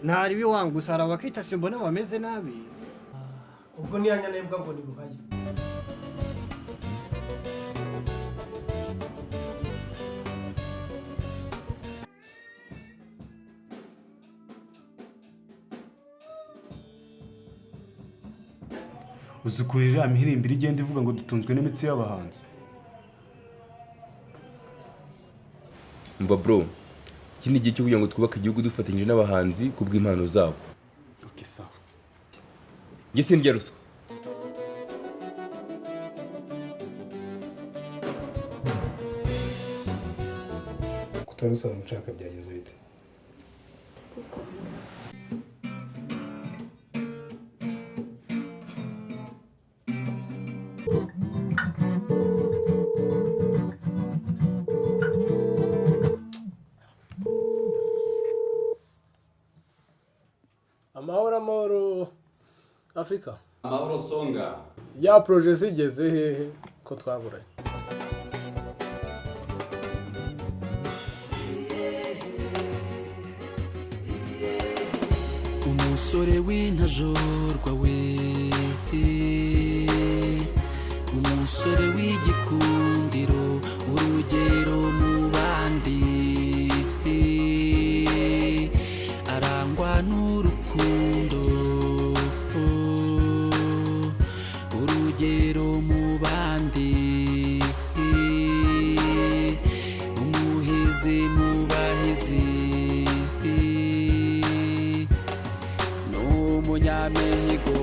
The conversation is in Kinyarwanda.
ntari biwangusa hari abakita simbona bameze nabi. Ubwo niyanya nebwa ngo ni buhaye. Uzukurira imihirimbiri igenda ivuga ngo dutunzwe n'imitsi y'abahanzi. Umva bro, iki ni igihe cyo kugira ngo twubake igihugu dufatanyije n'abahanzi kubw'impano zabo. Okay sawa. Gise ndya ruswa. Kutarusaba mucaka byagenze bite? Amahoro Afrika. Amahoro songa. Ya projet zigeze hehe ko twaburanye? Umusore w'intajorwa we, umusore w'igikundiro, urugero mu bandi, arangwa n'urukundo, urugero mu bandi, umuhizi mu bahizi, n'umunyamihigo